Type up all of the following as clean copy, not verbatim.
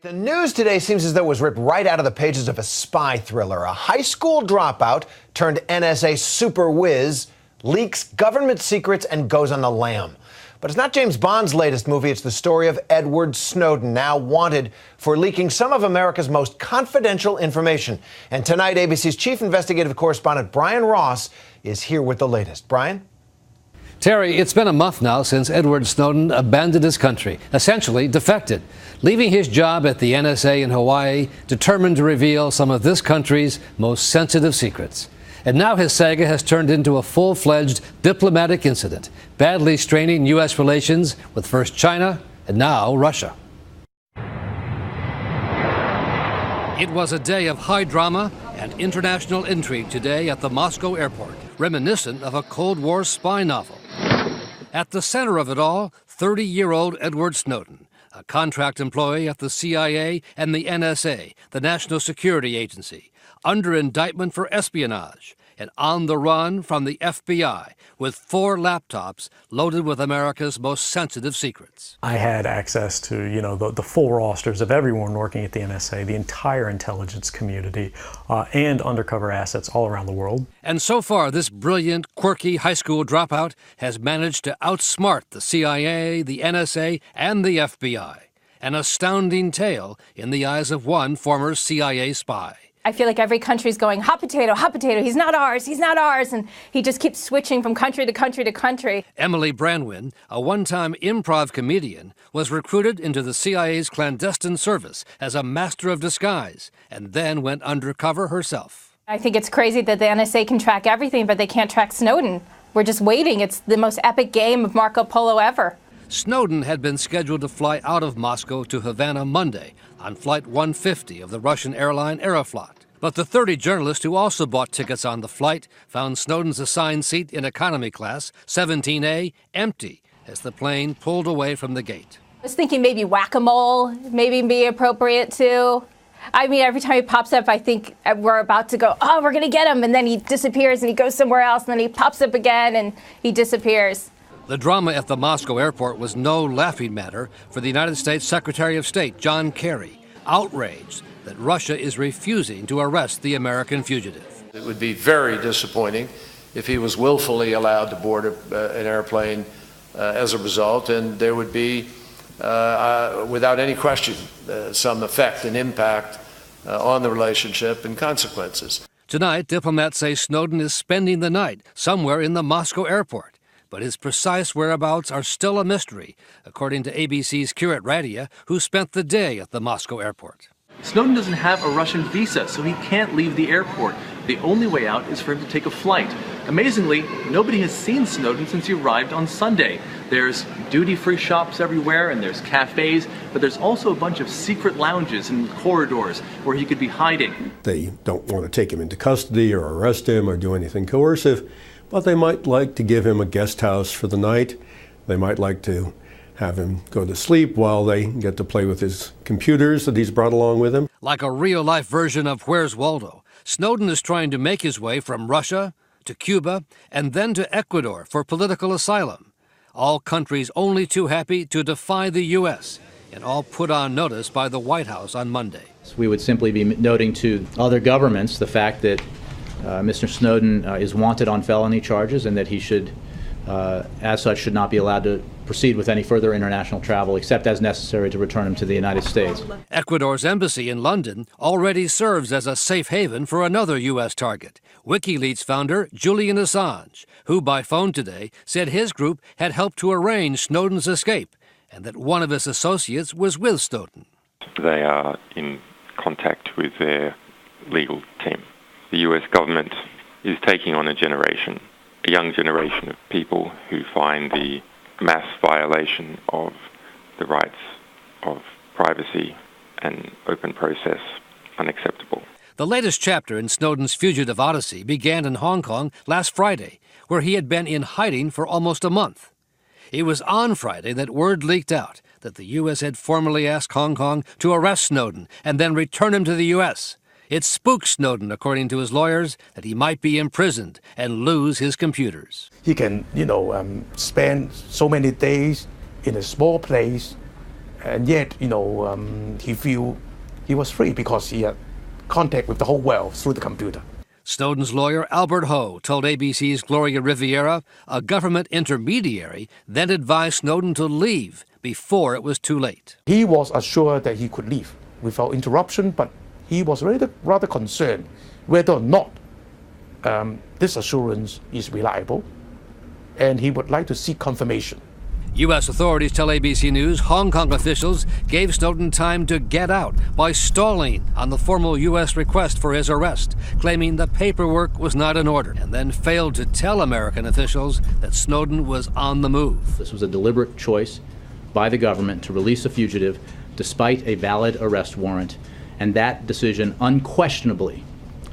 The news today seems as though it was ripped right out of the pages of a spy thriller. A high school dropout turned NSA super whiz leaks government secrets and goes on the lam. But it's not James Bond's latest movie. It's the story of Edward Snowden, now wanted for leaking some of America's most confidential information. And tonight, ABC's chief investigative correspondent Brian Ross is here with the latest. Brian? Terry, it's been a month now since Edward Snowden abandoned his country, essentially defected, leaving his job at the NSA in Hawaii, determined to reveal some of this country's most sensitive secrets. And now his saga has turned into a full-fledged diplomatic incident, badly straining U.S. relations with first China and now Russia. It was a day of high drama and international intrigue today at the Moscow airport, reminiscent of a Cold War spy novel. At the center of it all, 30-year-old Edward Snowden, a contract employee at the CIA and the NSA, the National Security Agency, under indictment for espionage and on the run from the FBI with 4 laptops loaded with America's most sensitive secrets. I had access to, the full rosters of everyone working at the NSA, the entire intelligence community, and undercover assets all around the world. And so far, this brilliant, quirky high school dropout has managed to outsmart the CIA, the NSA, and the FBI. An astounding tale in the eyes of one former CIA spy. I feel like every country's going, hot potato, he's not ours, and he just keeps switching from country to country to country. Emily Branwyn, a one-time improv comedian, was recruited into the CIA's clandestine service as a master of disguise, and then went undercover herself. I think it's crazy that the NSA can track everything, but they can't track Snowden. We're just waiting. It's the most epic game of Marco Polo ever. Snowden had been scheduled to fly out of Moscow to Havana Monday on Flight 150 of the Russian airline Aeroflot. But the 30 journalists who also bought tickets on the flight found Snowden's assigned seat in economy class, 17A, empty as the plane pulled away from the gate. I was thinking maybe whack-a-mole, maybe be appropriate too. I mean, every time he pops up, I think we're about to go, oh, we're going to get him. And then he disappears and he goes somewhere else. And then he pops up again and he disappears. The drama at the Moscow airport was no laughing matter for the United States Secretary of State, John Kerry, outraged that Russia is refusing to arrest the American fugitive. It would be very disappointing if he was willfully allowed to board an airplane as a result, and there would be, without any question, some effect and impact on the relationship and consequences. Tonight, diplomats say Snowden is spending the night somewhere in the Moscow airport. But his precise whereabouts are still a mystery, according to ABC's Kirat Radia, who spent the day at the Moscow airport. Snowden doesn't have a Russian visa, so he can't leave the airport. The only way out is for him to take a flight. Amazingly, nobody has seen Snowden since he arrived on Sunday. There's duty-free shops everywhere, and there's cafes, but there's also a bunch of secret lounges and corridors where he could be hiding. They don't want to take him into custody or arrest him or do anything coercive, but they might like to give him a guest house for the night. They might like to have him go to sleep while they get to play with his computers that he's brought along with him. Like a real-life version of Where's Waldo, Snowden is trying to make his way from Russia to Cuba and then to Ecuador for political asylum. All countries only too happy to defy the U.S., and all put on notice by the White House on Monday. We would simply be noting to other governments the fact that Mr. Snowden is wanted on felony charges and that he should, as such, should not be allowed to proceed with any further international travel except as necessary to return him to the United States. Ecuador's embassy in London already serves as a safe haven for another U.S. target, WikiLeaks founder Julian Assange, who by phone today said his group had helped to arrange Snowden's escape and that one of his associates was with Snowden. They are in contact with their legal team. The U.S. government is taking on a young generation of people who find the mass violation of the rights of privacy and open process unacceptable. The latest chapter in Snowden's fugitive odyssey began in Hong Kong last Friday, where he had been in hiding for almost a month. It was on Friday that word leaked out that the U.S. had formally asked Hong Kong to arrest Snowden and then return him to the U.S. It spooked Snowden, according to his lawyers, that he might be imprisoned and lose his computers. He can, spend so many days in a small place And yet, he feel he was free because he had contact with the whole world through the computer. Snowden's lawyer, Albert Ho, told ABC's Gloria Riviera a government intermediary then advised Snowden to leave before it was too late. He was assured that he could leave without interruption, but he was rather concerned whether or not this assurance is reliable, and he would like to seek confirmation. U.S. authorities tell ABC News Hong Kong officials gave Snowden time to get out by stalling on the formal U.S. request for his arrest, claiming the paperwork was not in order, and then failed to tell American officials that Snowden was on the move. This was a deliberate choice by the government to release a fugitive despite a valid arrest warrant, and that decision unquestionably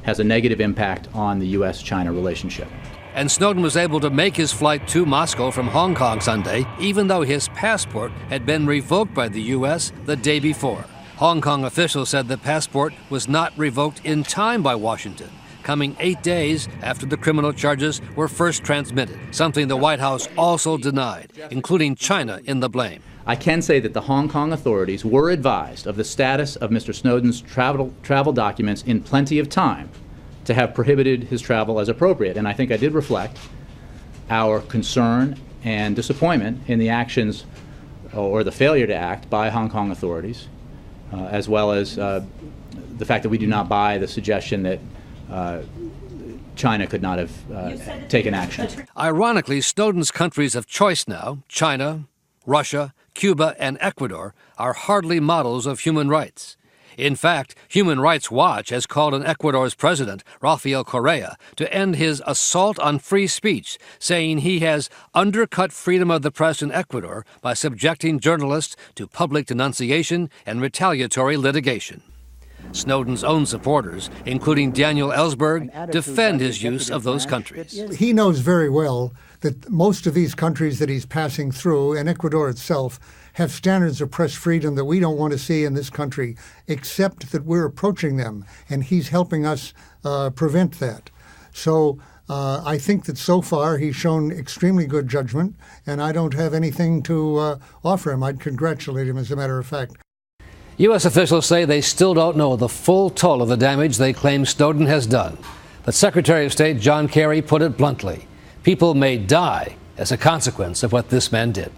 has a negative impact on the U.S.-China relationship. And Snowden was able to make his flight to Moscow from Hong Kong Sunday, even though his passport had been revoked by the U.S. the day before. Hong Kong officials said the passport was not revoked in time by Washington, coming 8 days after the criminal charges were first transmitted, something the White House also denied, including China in the blame. I can say that the Hong Kong authorities were advised of the status of Mr. Snowden's travel documents in plenty of time to have prohibited his travel as appropriate. And I think I did reflect our concern and disappointment in the actions or the failure to act by Hong Kong authorities, as well as the fact that we do not buy the suggestion that China could not have taken action. Ironically, Snowden's countries of choice now, China, Russia, Cuba, and Ecuador, are hardly models of human rights. In fact, Human Rights Watch has called on Ecuador's president, Rafael Correa, to end his assault on free speech, saying he has undercut freedom of the press in Ecuador by subjecting journalists to public denunciation and retaliatory litigation. Snowden's own supporters, including Daniel Ellsberg, defend his use of those countries. He knows very well that most of these countries that he's passing through, and Ecuador itself, have standards of press freedom that we don't want to see in this country, except that we're approaching them, and he's helping us prevent that. So I think that so far he's shown extremely good judgment, and I don't have anything to offer him. I'd congratulate him, as a matter of fact. U.S. officials say they still don't know the full toll of the damage they claim Snowden has done. But Secretary of State John Kerry put it bluntly: people may die as a consequence of what this man did.